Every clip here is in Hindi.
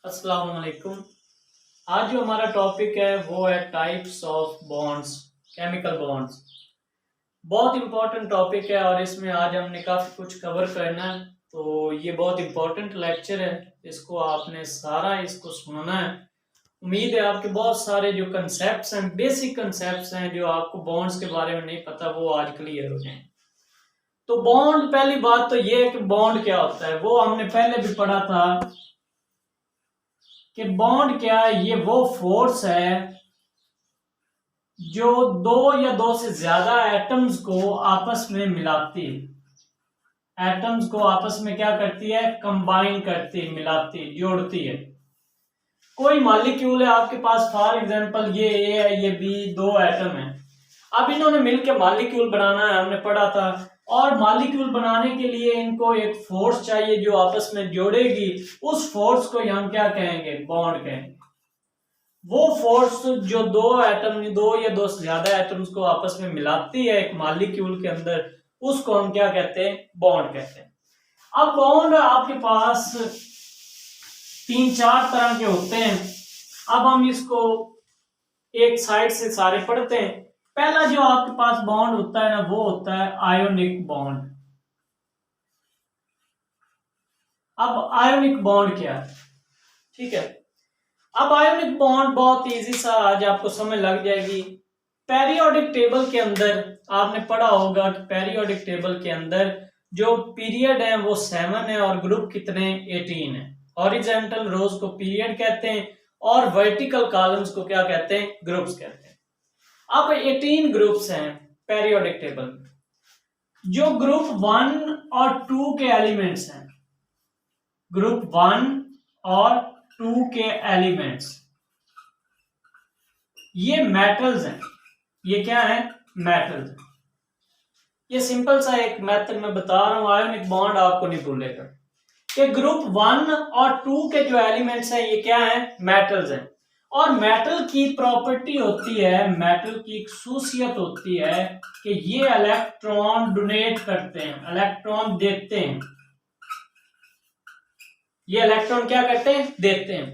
अस्सलाम वालेकुम। आज जो हमारा टॉपिक है वो है types of bonds, chemical bonds. बहुत इंपॉर्टेंट टॉपिक है और इसमें आज हमने काफ़ी कुछ कवर करना है। तो ये बहुत इंपॉर्टेंट लेक्चर है, इसको आपने सारा इसको सुनना है। उम्मीद है आपके बहुत सारे जो कंसेप्ट्स हैं, बेसिक कंसेप्ट्स हैं जो आपको बॉन्ड्स के बारे में नहीं पता, वो आज क्लियर हो जाएं। तो बॉन्ड, पहली बात तो ये है कि बॉन्ड क्या होता है, वो हमने पहले भी पढ़ा था कि बॉन्ड क्या है। ये वो फोर्स है जो दो या दो से ज्यादा एटम्स को आपस में मिलाती है। एटम्स को आपस में क्या करती है? कंबाइन करती है, मिलाती है, जोड़ती है। कोई मॉलिक्यूल है आपके पास, फॉर एग्जांपल ये ए है, ये बी, दो एटम है। अब इन्होंने मिलकर मॉलिक्यूल बनाना है, हमने पढ़ा था। और मॉलिक्यूल बनाने के लिए इनको एक फोर्स चाहिए जो आपस में जोड़ेगी। उस फोर्स को हम क्या कहेंगे? बॉन्ड कहेंगे। वो फोर्स जो दो एटम, दो या दो से ज्यादा एटम्स को आपस में मिलाती है एक मॉलिक्यूल के अंदर, उसको हम क्या कहते हैं? बॉन्ड कहते हैं। अब बॉन्ड आपके पास तीन चार तरह के होते हैं। अब हम इसको एक साइड से सारे पढ़ते हैं। पहला जो आपके पास बॉन्ड होता है ना, वो होता है आयोनिक बॉन्ड। अब आयोनिक बॉन्ड क्या है? ठीक है, अब आयोनिक बॉन्ड बहुत इजी सा आज आपको समझ लग जाएगी। पेरियोडिक टेबल के अंदर आपने पढ़ा होगा कि पेरियोडिक टेबल के अंदर जो पीरियड है वो 7 है और ग्रुप कितने? 18 है। हॉरिजॉन्टल रोज को पीरियड कहते हैं और वर्टिकल कॉलम्स को क्या कहते हैं? ग्रुप्स कहते हैं। अब 18 ग्रुप्स हैं पेरियोडिक टेबल में। जो ग्रुप 1 और 2 के एलिमेंट्स हैं, ग्रुप 1 और 2 के एलिमेंट्स, ये मेटल्स हैं। ये क्या है? मेटल्स। ये सिंपल सा एक मेथड मैं बता रहा हूं, आयोनिक बॉन्ड आपको नहीं भूलेगा कि ग्रुप 1 और 2 के जो एलिमेंट्स हैं ये क्या है? मेटल्स हैं। और मेटल की प्रॉपर्टी होती है, मेटल की खसूसियत होती है कि ये इलेक्ट्रॉन डोनेट करते हैं, इलेक्ट्रॉन देते हैं। ये इलेक्ट्रॉन क्या करते हैं? देते हैं।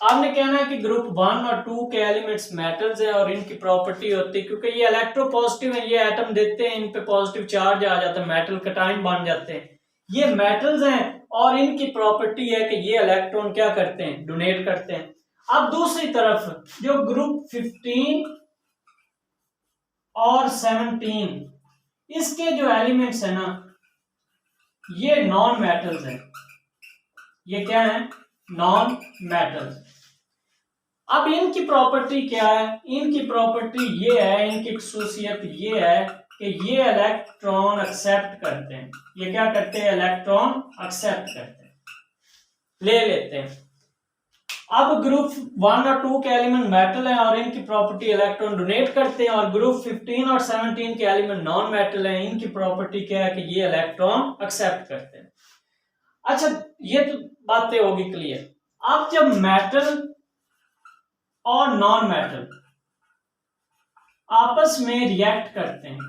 आपने कहना है कि ग्रुप 1 और 2 के एलिमेंट्स मेटल्स हैं और इनकी प्रॉपर्टी होती है, क्योंकि ये इलेक्ट्रोपॉजिटिव है, ये एटम देते हैं, इन पे पॉजिटिव चार्ज आ जाता है, मेटल कटायन बन जाते हैं। ये मेटल्स हैं और इनकी प्रॉपर्टी है कि ये इलेक्ट्रॉन क्या करते हैं? डोनेट करते हैं। अब दूसरी तरफ जो ग्रुप 15 और 17, इसके जो एलिमेंट्स है ना, ये नॉन मेटल्स हैं। ये क्या है? Non metals. अब इनकी प्रॉपर्टी क्या है? इनकी प्रॉपर्टी ये है, इनकी खसूसियत ये है कि ये इलेक्ट्रॉन एक्सेप्ट करते हैं। ये क्या करते हैं? इलेक्ट्रॉन एक्सेप्ट करते हैं, ले लेते हैं। अब ग्रुप 1 और 2 के एलिमेंट मेटल हैं और इनकी प्रॉपर्टी इलेक्ट्रॉन डोनेट करते हैं, और ग्रुप 15 और 17 के एलिमेंट नॉन मेटल हैं, इनकी प्रॉपर्टी क्या है कि ये इलेक्ट्रॉन एक्सेप्ट करते हैं। अच्छा, ये तो बातें होगी क्लियर। अब जब मेटल और नॉन मेटल आपस में रिएक्ट करते हैं,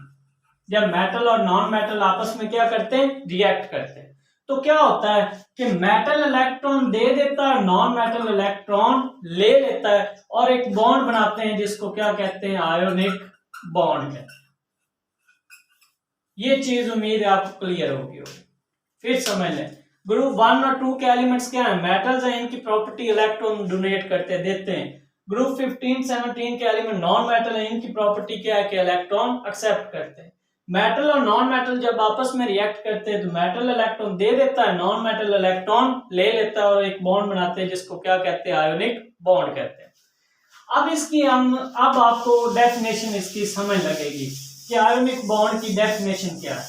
जब मेटल और नॉन मेटल आपस में क्या करते हैं? रिएक्ट करते हैं, तो क्या होता है कि मेटल इलेक्ट्रॉन दे देता है, नॉन मेटल इलेक्ट्रॉन ले लेता है और एक बॉन्ड बनाते हैं जिसको क्या कहते हैं? आयोनिक बॉन्ड कहते हैं। ये चीज उम्मीद है आपको क्लियर होगी। फिर समझ लें, ग्रुप 1 और 2 के एलिमेंट्स क्या है? मेटल्स हैं, इनकी प्रॉपर्टी इलेक्ट्रॉन डोनेट करते हैं, देते हैं। ग्रुप 15 17 के एलिमेंट नॉन मेटल है, इनकी प्रॉपर्टी क्या है कि इलेक्ट्रॉन एक्सेप्ट करते हैं। मेटल और नॉन मेटल जब आपस में रिएक्ट करते हैं तो मेटल इलेक्ट्रॉन दे देता है, नॉन मेटल इलेक्ट्रॉन ले लेता है और एक बॉन्ड बनाते हैं जिसको क्या कहते हैं? आयोनिक बॉन्ड कहते हैं। अब आपको डेफिनेशन इसकी समझ लगेगी कि आयोनिक बॉन्ड की डेफिनेशन क्या है।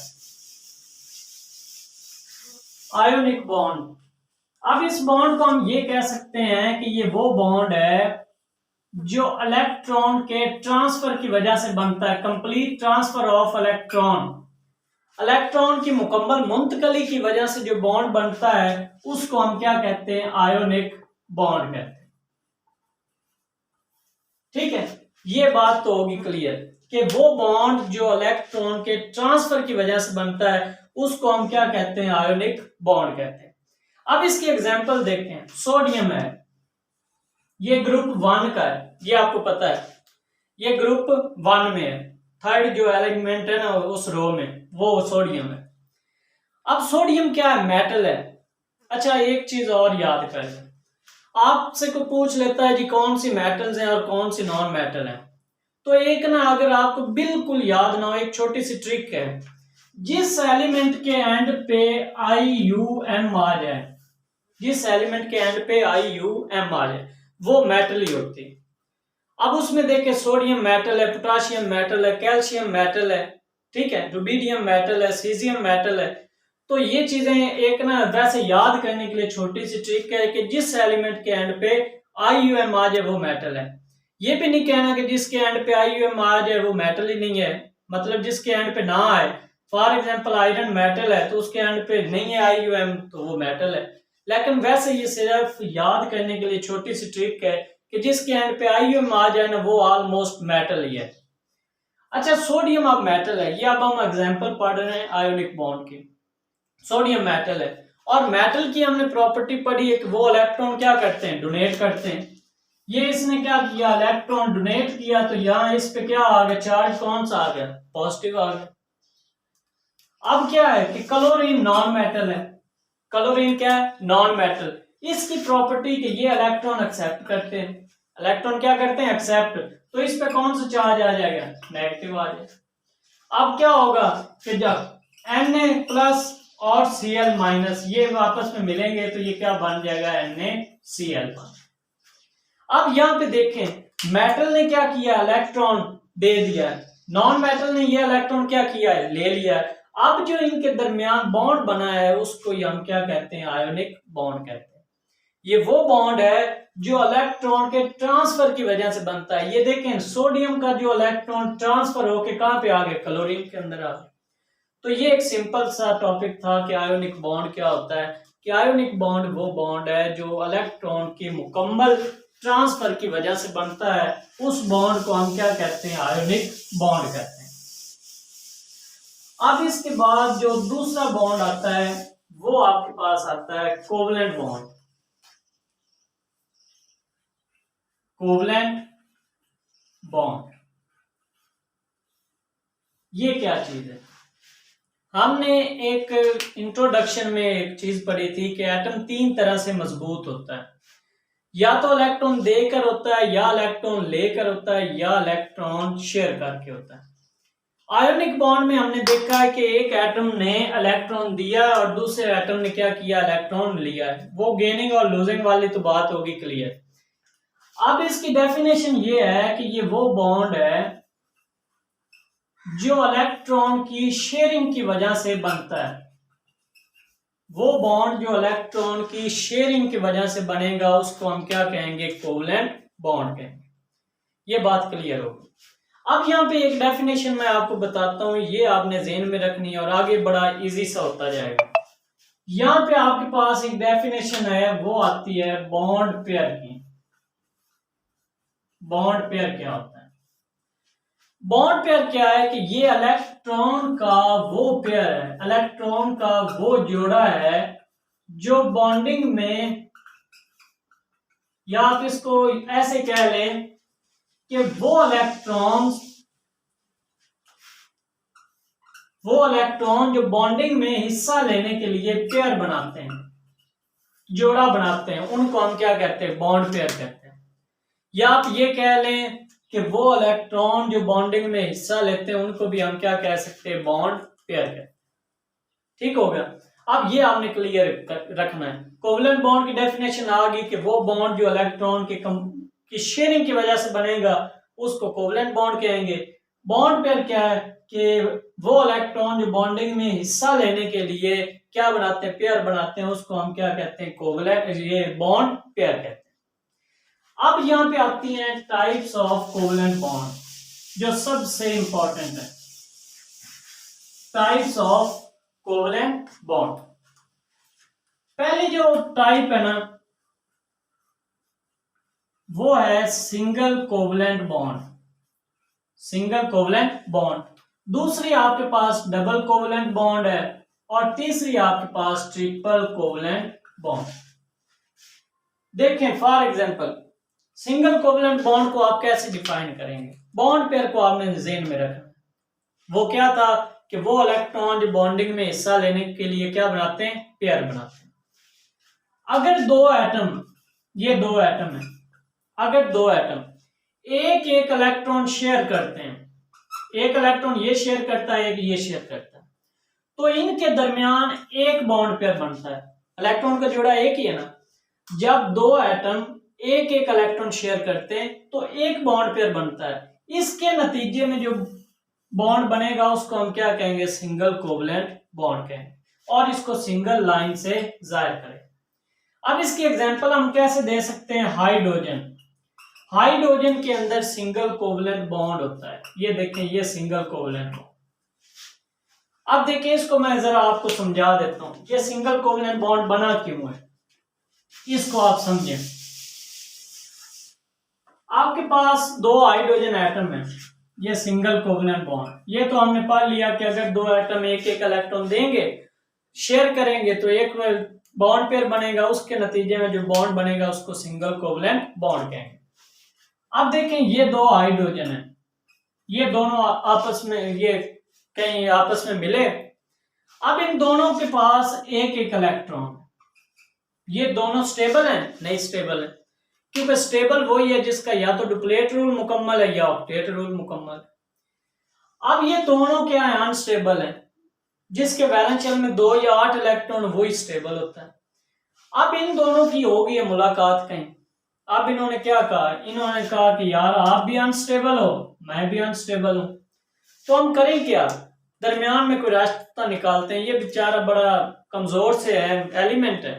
आयोनिक बॉन्ड, अब इस बॉन्ड को हम ये कह सकते हैं कि ये वो बॉन्ड है जो इलेक्ट्रॉन के ट्रांसफर की वजह से बनता है, complete transfer of electron. Electron की मुकम्मल मुंतकली की वजह से जो बॉन्ड बनता है उसको हम क्या कहते हैं? आयोनिक बॉन्ड कहते हैं। ठीक है, ये बात तो होगी क्लियर कि वो बॉन्ड जो इलेक्ट्रॉन के ट्रांसफर की वजह से बनता है उसको हम क्या कहते हैं? आयोनिक बॉन्ड कहते हैं। अब इसकी एग्जांपल देखें, सोडियम है, ये ग्रुप 1 का है, ये आपको पता है, ये ग्रुप 1 में है, थर्ड जो एलिमेंट है ना उस रो में वो सोडियम है। अब सोडियम क्या है? मेटल है। अच्छा एक चीज और याद कर लें, आपसे को पूछ लेता है जी कौन सी मेटल्स हैं और कौन सी नॉन मेटल हैं, तो एक ना अगर आपको बिल्कुल याद ना हो, एक छोटी सी ट्रिक है, जिस एलिमेंट के एंड पे IUM आ जाए, जिस एलिमेंट के एंड पे IUM आ जाए वो मेटल ही होती है। अब उसमें देखें सोडियम मेटल है, पोटाशियम मेटल है, कैल्शियम मेटल है, ठीक है, रुबिडियम मेटल है, सीजियम मेटल है। तो ये चीजें एक ना वैसे याद करने के लिए छोटी सी ट्रिक है कि जिस एलिमेंट के एंड पे IUM आ जाए वो मेटल है। ये भी नहीं कहना कि जिसके एंड पे IUM आ जाए वो मेटल ही नहीं है, मतलब जिसके एंड पे ना आए, फॉर एग्जांपल आयरन मेटल है तो उसके एंड पे नहीं है IUM तो वो मेटल है। लेकिन वैसे ये सिर्फ याद करने के लिए छोटी सी ट्रिक है कि जिसके एंड पे IUM आ जाए ना वो ऑलमोस्ट मेटल ही है। अच्छा सोडियम अब मेटल है, ये अब हम एग्जांपल पढ़ रहे हैं आयोनिक बॉन्ड की। सोडियम मेटल है और मेटल की हमने प्रॉपर्टी पढ़ी है कि वो इलेक्ट्रॉन क्या करते हैं? डोनेट करते हैं। ये इसने क्या किया? इलेक्ट्रॉन डोनेट किया, तो यहां इस पे क्या आ गया? चार्ज कौन सा आ गया? पॉजिटिव आ गया। अब क्या है कि क्लोरीन नॉन मेटल है, क्लोरीन क्या है? Non metal. इसकी प्रॉपर्टी कि ये इलेक्ट्रॉन एक्सेप्ट करते हैं, इलेक्ट्रॉन क्या करते हैं? एक्सेप्ट। तो इस पे कौन सा चार्ज आ जाएगा? नेगेटिव आ जाएगा। अब क्या होगा कि जब Na प्लस और Cl माइनस ये आपस में मिलेंगे तो ये क्या बन जाएगा? NaCl। अब यहां पे देखें मेटल ने क्या किया? इलेक्ट्रॉन दे दिया, नॉन मेटल ने ये इलेक्ट्रॉन क्या किया है? ले लिया। अब जो इनके दरमियान बॉन्ड बना है उसको हम क्या कहते हैं? आयोनिक बॉन्ड कहते हैं। ये वो बॉन्ड है जो इलेक्ट्रॉन के ट्रांसफर की वजह से बनता है। ये देखें सोडियम का जो इलेक्ट्रॉन ट्रांसफर होके कहां पे आ गया? क्लोरीन के अंदर आ गया। तो ये एक सिंपल सा टॉपिक था कि आयोनिक बॉन्ड क्या होता है, कि आयोनिक बॉन्ड वो बॉन्ड है जो इलेक्ट्रॉन के मुकम्मल ट्रांसफर की वजह से बनता है, उस बॉन्ड को हम क्या कहते हैं? आयोनिक बॉन्ड कहते हैं। अब इसके बाद जो दूसरा बॉन्ड आता है वो आपके पास आता है कोवलेंट बॉन्ड। कोवलेंट बॉन्ड ये क्या चीज है? हमने एक इंट्रोडक्शन में एक चीज पढ़ी थी कि एटम 3 तरह से मजबूत होता है, या तो इलेक्ट्रॉन देकर होता है, या इलेक्ट्रॉन लेकर होता है, या इलेक्ट्रॉन शेयर करके होता है। आयोनिक बॉन्ड में हमने देखा है कि एक एटम ने इलेक्ट्रॉन दिया और दूसरे एटम ने क्या किया? इलेक्ट्रॉन लिया है। वो गेनिंग और लूजिंग वाली तो बात होगी क्लियर। अब इसकी डेफिनेशन ये है कि ये वो बॉन्ड है जो इलेक्ट्रॉन की शेयरिंग की वजह से बनता है। वो बॉन्ड जो इलेक्ट्रॉन की शेयरिंग की वजह से बनेगा उसको हम क्या कहेंगे? कोवलेंट बॉन्ड कहेंगे। ये बात क्लियर होगी। अब यहाँ पे एक डेफिनेशन मैं आपको बताता हूं, ये आपने ज़हन में रखनी है और आगे बड़ा इजी सा होता जाएगा। यहाँ पे आपके पास एक डेफिनेशन है, वो आती है बॉन्ड पेयर की। बॉन्ड पेयर क्या होता है? बॉन्ड पेयर क्या है कि ये इलेक्ट्रॉन का वो पेयर है, इलेक्ट्रॉन का वो जोड़ा है जो बॉन्डिंग में, या आप इसको ऐसे कह लें कि वो इलेक्ट्रॉन जो बॉन्डिंग में हिस्सा लेने के लिए पेयर बनाते हैं, जोड़ा बनाते हैं, उनको हम क्या कहते हैं? बॉन्ड पेयर कहते हैं। या आप ये कह लें कि वो इलेक्ट्रॉन जो बॉन्डिंग में हिस्सा लेते हैं उनको भी हम क्या कह सकते हैं? बॉन्ड पेयर कहते हैं। ठीक हो गया। अब ये आपने क्लियर रखना है। कोवलेंट बॉन्ड की डेफिनेशन आ गई कि वो बॉन्ड जो इलेक्ट्रॉन की शेयरिंग की वजह से बनेगा उसको कोवलेंट बॉन्ड कहेंगे। बॉन्ड पेयर क्या है कि वो इलेक्ट्रॉन जो बॉन्डिंग में हिस्सा लेने के लिए क्या बनाते हैं? पेयर बनाते हैं, उसको हम क्या कहते हैं? कोवलेंट, ये बॉन्ड पेयर कहते हैं। अब यहां पे आती हैं टाइप्स ऑफ कोवलेंट बॉन्ड, जो सबसे इंपॉर्टेंट है। Types of covalent bond. पहली जो टाइप है ना वो है single covalent bond, single covalent bond. दूसरी आपके पास डबल कोवलेंट बॉन्ड है और तीसरी आपके पास ट्रिपल कोवलेंट बॉन्ड। देखें for example single covalent bond को आप कैसे डिफाइन करेंगे। बॉन्ड पेयर को आपने ज़हन में रखना, वो क्या था कि वो इलेक्ट्रॉन जो बॉन्डिंग में हिस्सा लेने के लिए क्या बनाते हैं, पेयर बनाते हैं। अगर दो एटम, ये दो एटम है, अगर दो एटम एक एक इलेक्ट्रॉन शेयर करते हैं, एक इलेक्ट्रॉन ये शेयर करता है, एक ये शेयर करता है, तो इनके दरमियान एक बॉन्ड पेयर बनता है। इलेक्ट्रॉन का जोड़ा एक ही है ना। जब दो एटम एक एक इलेक्ट्रॉन शेयर करते हैं तो एक बॉन्ड पेयर बनता है। इसके नतीजे में जो बॉन्ड बनेगा उसको हम क्या कहेंगे, सिंगल कोवलेंट बॉन्ड कहेंगे, और इसको सिंगल लाइन से जाहिर करें। अब इसकी एग्जांपल हम कैसे दे सकते हैं, हाइड्रोजन। हाइड्रोजन के अंदर सिंगल कोवलेंट बॉन्ड होता है, ये देखें ये सिंगल कोवलेंट बॉन्ड। अब देखिए इसको मैं जरा आपको समझा देता हूं, ये सिंगल कोवलेंट बॉन्ड बना क्यों है, इसको आप समझें। आपके पास दो हाइड्रोजन एटम है, ये सिंगल कोवलेंट बॉन्ड, ये तो हमने पढ़ लिया कि अगर दो एटम एक एक इलेक्ट्रॉन देंगे, शेयर करेंगे, तो एक बॉन्ड पेयर बनेगा, उसके नतीजे में जो बॉन्ड बनेगा उसको सिंगल कोवलेंट बॉन्ड कहेंगे। अब देखें ये दो हाइड्रोजन है, ये दोनों आपस में, ये कहीं आपस में मिले। अब इन दोनों के पास एक एक इलेक्ट्रॉन, ये दोनों स्टेबल हैं, नहीं स्टेबल है, क्योंकि स्टेबल वही है जिसका या तो डुप्लेट रूल मुकम्मल है या ऑक्टेट रूल मुकम्मल है। अब ये दोनों क्या है, अनस्टेबल है, जिसके वैलेंस शेल में 2 या 8 इलेक्ट्रॉन वही स्टेबल होता है। अब इन दोनों की हो गई है मुलाकात कहीं। अब इन्होंने क्या कहा, इन्होंने कहा कि यार आप भी अनस्टेबल हो, मैं भी अनस्टेबल हूं, तो हम करें क्या, दरमियान में कोई रास्ता निकालते हैं। ये बेचारा बड़ा कमजोर से है, एलिमेंट है,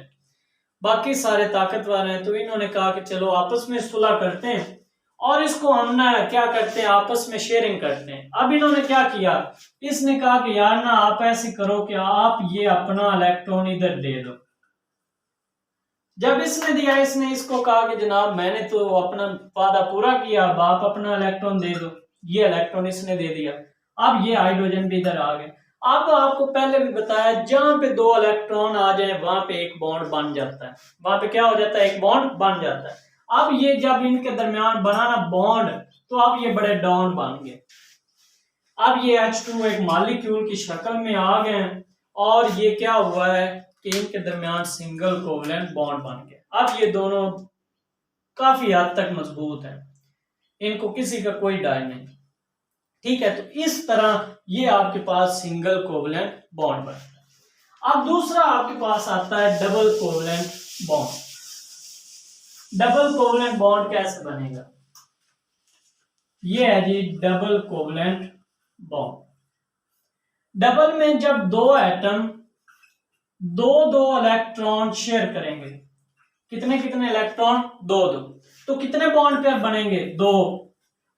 बाकी सारे ताकतवर हैं, तो इन्होंने कहा कि चलो आपस में सुलह करते हैं और इसको हम ना क्या करते हैं, आपस में शेयरिंग करते हैं। अब इन्होंने क्या किया, इसने कहा कि यार ना आप ऐसे करो कि आप ये अपना इलेक्ट्रॉन इधर दे दो। जब इसने दिया, इसने इसको कहा कि जनाब मैंने तो अपना वादा पूरा किया, अब आप अपना इलेक्ट्रॉन दे दो। ये इलेक्ट्रॉन इसने दे दिया। अब ये हाइड्रोजन भी इधर आ गए। अब आपको पहले भी बताया, जहां पे दो इलेक्ट्रॉन आ जाए वहां पे एक बॉन्ड बन जाता है, वहां पे क्या हो जाता है, एक बॉन्ड बन जाता है। अब ये जब इनके दरमियान बना ना बॉन्ड, तो अब ये बड़े डॉन बन गए। अब ये H2 एक मॉलिक्यूल की शक्ल में आ गए और ये क्या हुआ है कि इनके दरमियान सिंगल कोवलेंट बॉन्ड बन गया। अब ये दोनों काफी हद तक मजबूत है, इनको किसी का कोई डर नहीं, ठीक है। तो इस तरह ये आपके पास सिंगल कोवलेंट बॉन्ड बनता है। अब दूसरा आपके पास आता है double covalent bond. Double covalent bond कैसे बनेगा, ये है जी डबल कोवलेंट बॉन्ड। डबल में जब दो एटम दो दो इलेक्ट्रॉन शेयर करेंगे, कितने कितने इलेक्ट्रॉन, दो दो, तो कितने बॉन्ड पेयर बनेंगे, दो।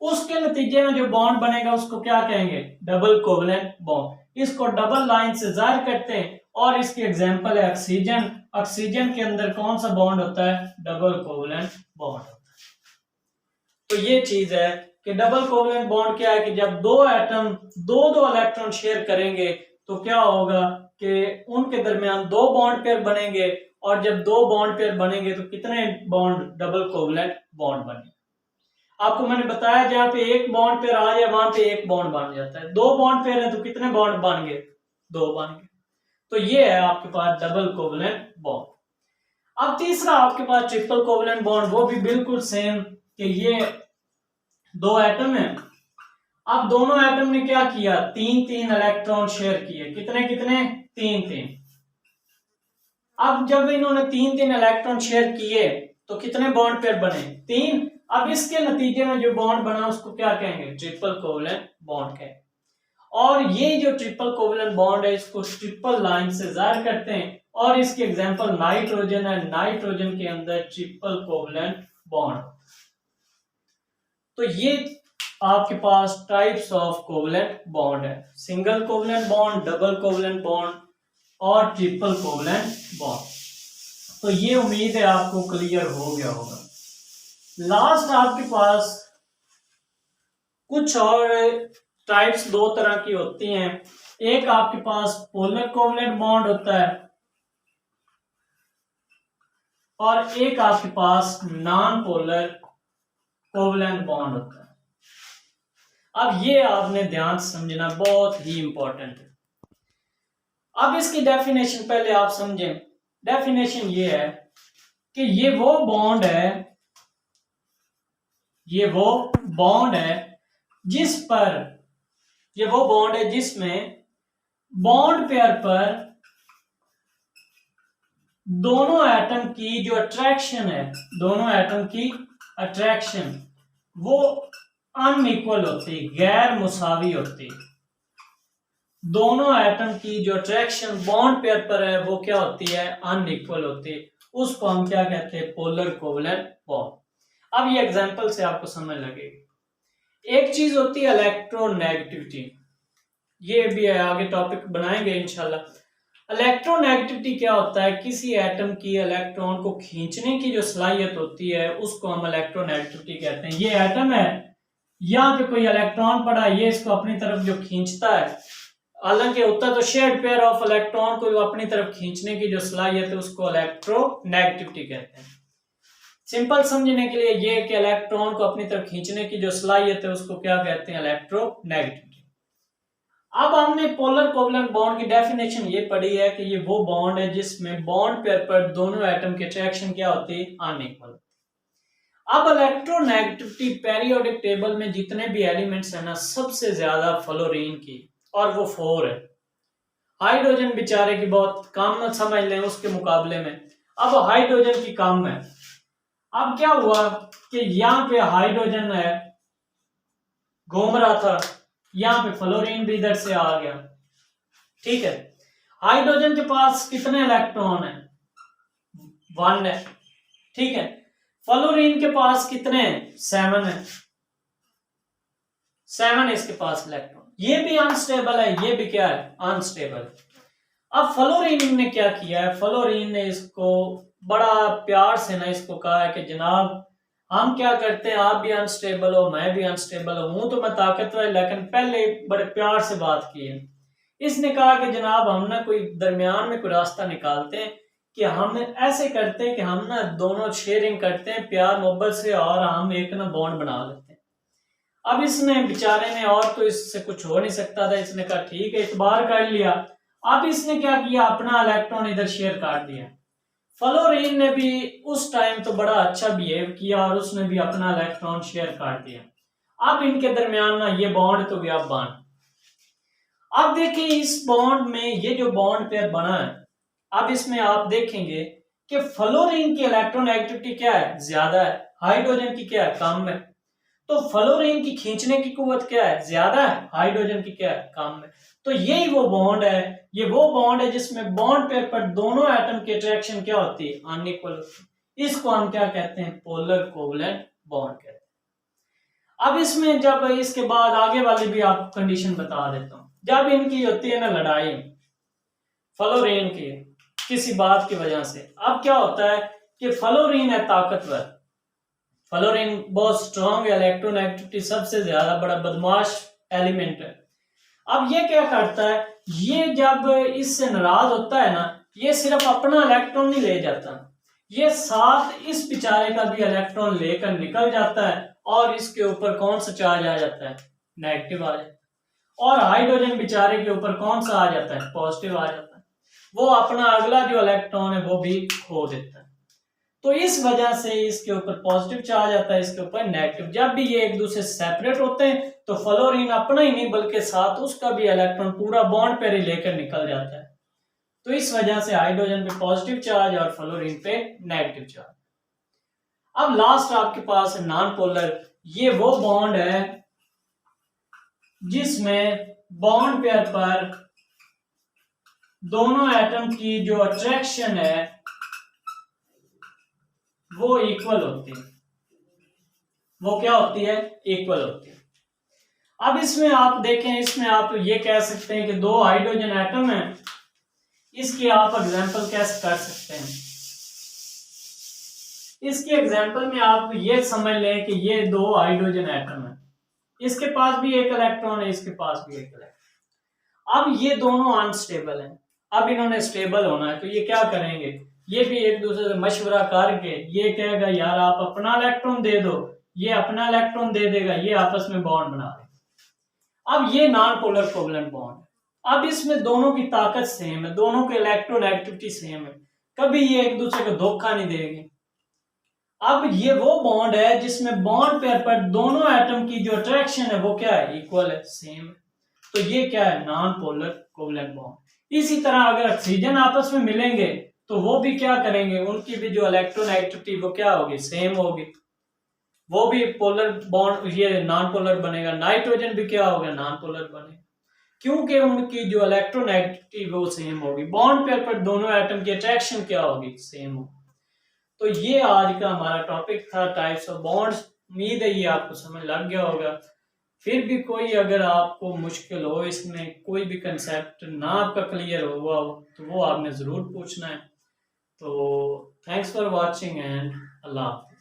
उसके नतीजे में जो बॉन्ड बनेगा उसको क्या कहेंगे, डबल कोवलेंट बॉन्ड। इसको डबल लाइन से जाहिर करते हैं और इसकी एग्जांपल है ऑक्सीजन। ऑक्सीजन के अंदर कौन सा बॉन्ड होता है, डबल कोवलेंट बॉन्ड होता है। तो ये चीज है कि डबल कोवलेंट बॉन्ड क्या है कि जब दो एटम दो दो इलेक्ट्रॉन शेयर करेंगे तो क्या होगा कि उनके दरमियान दो बॉन्ड पेयर बनेंगे, और जब दो बॉन्ड पेयर बनेंगे तो कितने बॉन्ड, डबल कोवलेंट बॉन्ड बनेंगे। आपको मैंने बताया जहां पे एक बॉन्ड पेयर आ जाए वहां पे एक बॉन्ड बन जाता है। दो बॉन्ड पेयर है तो कितने बॉन्ड बन गए, दो बन गए। तो ये है आपके पास डबल कोवलेंट बॉन्ड। अब तीसरा आपके पास ट्रिपल कोवलेंट बॉन्ड, वो भी बिल्कुल सेम कि ये दो एटम है। अब दोनों एटम ने क्या किया, तीन तीन इलेक्ट्रॉन शेयर किए, कितने कितने, तीन तीन। अब जब इन्होंने तीन तीन इलेक्ट्रॉन शेयर किए तो कितने बॉन्ड पेयर बने, तीन। अब इसके नतीजे में जो बॉन्ड बना उसको क्या कहेंगे, ट्रिपल कोवलेंट बॉन्ड कहेंगे। और ये जो ट्रिपल कोवलेंट बॉन्ड है इसको ट्रिपल लाइन से जाहिर करते हैं, और इसकी एग्जांपल नाइट्रोजन है। नाइट्रोजन के अंदर ट्रिपल कोवलेंट बॉन्ड। तो ये आपके पास टाइप्स ऑफ कोवलेंट बॉन्ड है, single covalent bond, double covalent bond और ट्रिपल कोवलेंट बॉन्ड। तो ये उम्मीद है आपको क्लियर हो गया होगा। लास्ट आपके पास कुछ और टाइप्स दो तरह की होती हैं। एक आपके पास पोलर कोवलेंट बॉन्ड होता है, और एक आपके पास नॉन पोलर कोवलेंट बॉन्ड होता है। अब ये आपने ध्यान से समझना, बहुत ही इंपॉर्टेंट है। अब इसकी डेफिनेशन पहले आप समझें। डेफिनेशन ये है कि ये वो बॉन्ड है जिसमें बॉन्ड पेयर पर दोनों एटम की जो अट्रैक्शन है, दोनों एटम की अट्रैक्शन वो अनइक्वल होती, गैर मुसावी होती। दोनों एटम की जो अट्रैक्शन बॉन्ड पेयर पर है वो क्या होती है, अनइक्वल होती है। उसको हम क्या कहते हैं, पोलर कोवलेंट बॉन्ड। अब ये एग्जांपल से आपको समझ लगेगी। एक चीज होती है इलेक्ट्रोनेगेटिविटी, ये भी है, आगे टॉपिक बनाएंगे इंशाल्लाह। इलेक्ट्रोनेगेटिविटी क्या होता है, किसी एटम की इलेक्ट्रॉन को खींचने की जो सलाहियत होती है उसको हम इलेक्ट्रोनेगेटिविटी कहते हैं। ये एटम है, यहाँ पे कोई इलेक्ट्रॉन पड़ा है, ये इसको अपनी तरफ जो खींचता है, हालांकि होता तो शेयर्ड पेयर ऑफ इलेक्ट्रॉन को अपनी तरफ खींचने की जो सलाहियत है उसको इलेक्ट्रोनेगेटिविटी कहते हैं। सिंपल समझने के लिए ये कि इलेक्ट्रॉन को अपनी तरफ खींचने की जो सलाहियत है उसको क्या कहते हैं, इलेक्ट्रोनेगेटिविटी। अब हमने पोलर कोवलेंट बॉन्ड की डेफिनेशन ये पढ़ी है कि ये वो बॉन्ड है जिसमें बॉन्ड पेयर पर दोनों एटम की अट्रैक्शन क्या होती है, अनइक्वल। अब इलेक्ट्रोनेगेटिविटी पीरियोडिक टेबल में जितने भी एलिमेंट्स हैं ना, सबसे ज्यादा फ्लोरीन की, और वो 4 है। हाइड्रोजन बेचारे की बहुत कम समझ लें उसके मुकाबले में। अब हाइड्रोजन की कम है। अब क्या हुआ कि यहाँ पे हाइड्रोजन है, घूम रहा था, यहाँ पे फ्लोरीन भी इधर से आ गया, ठीक है। हाइड्रोजन के पास कितने इलेक्ट्रॉन है, 1 है, ठीक है। फ्लोरीन के पास कितने हैं, 7 है, 7 इसके पास इलेक्ट्रॉन। ये भी अनस्टेबल है, ये भी क्या है, अनस्टेबल। अब फ्लोरीन ने क्या किया है, फ्लोरीन ने इसको बड़ा प्यार से ना इसको कहा है कि जनाब हम क्या करते हैं, आप भी अनस्टेबल हो, मैं भी अनस्टेबल हूं तो मैं ताकतवर, लेकिन पहले बड़े प्यार से बात की है। इसने कहा कि जनाब हम ना कोई दरमियान में कोई रास्ता निकालते हैं कि हम ऐसे करते हैं कि हम ना दोनों शेयरिंग करते हैं प्यार मोहब्बत से, और हम एक ना बॉन्ड बना लेते हैं। अब इसने बेचारे ने, और तो इससे कुछ हो नहीं सकता था, इसने कहा ठीक है, इतबार कर लिया। अब इसने क्या किया, अपना इलेक्ट्रॉन इधर शेयर काट दिया। फ्लोरीन ने भी उस टाइम तो बड़ा अच्छा बिहेव किया और उसने भी अपना इलेक्ट्रॉन शेयर काट दिया। अब इनके दरमियान ना ये बॉन्ड तो गया बन। अब देखिए इस बॉन्ड में ये जो बॉन्ड पेयर बना है, अब इसमें आप देखेंगे कि फ्लोरीन की इलेक्ट्रॉन एक्टिविटी क्या है, ज्यादा है, हाइड्रोजन की क्या है, कम है। तो फ्लोरीन की खींचने की कुव्वत क्या है, ज्यादा है, हाइड्रोजन की क्या है, कम है। तो यही वो बॉन्ड है, ये वो बॉन्ड है जिसमें बॉन्ड पेयर पर दोनों एटम की अट्रैक्शन क्या होती है, अनइक्वल होती है। इसको हम क्या कहते हैं, पोलर कोवलेंट बॉन्ड कहते हैं। अब इसमें जब इसके बाद आगे वाली भी आप कंडीशन बता देता हूं, जब इनकी होती है ना लड़ाई फ्लोरीन की किसी बात की वजह से, अब क्या होता है कि फ्लोरीन है ताकतवर, फ्लोरीन बहुत स्ट्रॉन्ग है, इलेक्ट्रोनेगेटिविटी सबसे ज्यादा बड़ा बदमाश एलिमेंट है। अब ये क्या करता है, ये जब इससे नाराज होता है ना, ये सिर्फ अपना इलेक्ट्रॉन नहीं ले जाता, ये साथ इस बेचारे का भी इलेक्ट्रॉन लेकर निकल जाता है, और इसके ऊपर कौन सा चार्ज आ जाता है, नेगेटिव आ जाता है। और हाइड्रोजन बेचारे के ऊपर कौन सा आ जाता है, पॉजिटिव आ जाता है। वो अपना अगला जो इलेक्ट्रॉन है वो भी खो देता है। तो इस वजह से इसके ऊपर पॉजिटिव चार्ज आता है, इसके ऊपर नेगेटिव। जब भी ये एक दूसरे से सेपरेट होते हैं तो फ्लोरीन अपना ही नहीं बल्कि साथ उसका भी इलेक्ट्रॉन पूरा बॉन्ड पे लेकर निकल जाता है। तो इस वजह से हाइड्रोजन पे पॉजिटिव चार्ज और फ्लोरीन पे नेगेटिव चार्ज। अब लास्ट आपके पास है नॉन पोलर। ये वो बॉन्ड है जिसमें बॉन्ड पेयर पर दोनों एटम की जो अट्रैक्शन है वो इक्वल होती है। वो क्या होती है, इक्वल होती है। अब इसमें आप देखें, इसमें आप ये कह सकते हैं कि दो हाइड्रोजन एटम है, इसकी आप एग्जांपल कैसे कर सकते हैं। इसके एग्जांपल में आप ये समझ लें कि ये दो हाइड्रोजन एटम है, इसके पास भी एक इलेक्ट्रॉन है, इसके पास भी एक इलेक्ट्रॉन। अब ये दोनों अनस्टेबल हैं। अब इन्होंने स्टेबल होना है तो ये क्या करेंगे, ये भी एक दूसरे से मशवरा करके ये कहेगा यार आप अपना इलेक्ट्रॉन दे दो, ये अपना इलेक्ट्रॉन दे देगा, ये आपस में बॉन्ड बना देगा। अब ये नॉन पोलर कोवलेंट बॉन्ड है। अब इसमें दोनों की ताकत सेम है, दोनों के इलेक्ट्रॉन एक्टिविटी सेम है, कभी ये एक दूसरे को धोखा नहीं देंगे। अब ये वो बॉन्ड है जिसमें बॉन्ड पेयर पर दोनों एटम की जो अट्रैक्शन है वो क्या है, इक्वल है, सेम है। तो ये क्या है, नॉन पोलर कोवलेंट बॉन्ड। इसी तरह अगर ऑक्सीजन आपस में मिलेंगे तो वो भी क्या करेंगे, उनकी भी जो इलेक्ट्रॉन एक्टिविटी वो क्या होगी, सेम होगी, वो भी पोलर बॉन्ड, ये नॉन पोलर बनेगा। नाइट्रोजन भी क्या होगा, नॉन पोलर बनेगा, क्योंकि उनकी जो इलेक्ट्रॉन एक्टिविटी वो सेम होगी। बॉन्ड पेयर पर दोनों एटम की अट्रैक्शन क्या होगी, सेम होगी। तो ये आज का हमारा टॉपिक था, टाइप्स ऑफ बॉन्ड्स। उम्मीद है ये आपको समझ लग गया होगा। फिर भी कोई अगर आपको मुश्किल हो, इसमें कोई भी कंसेप्ट ना आपका क्लियर हुआ हो, तो वो आपने ज़रूर पूछना है। तो थैंक्स फॉर वॉचिंग एंड अल्लाह हाफ़िज़।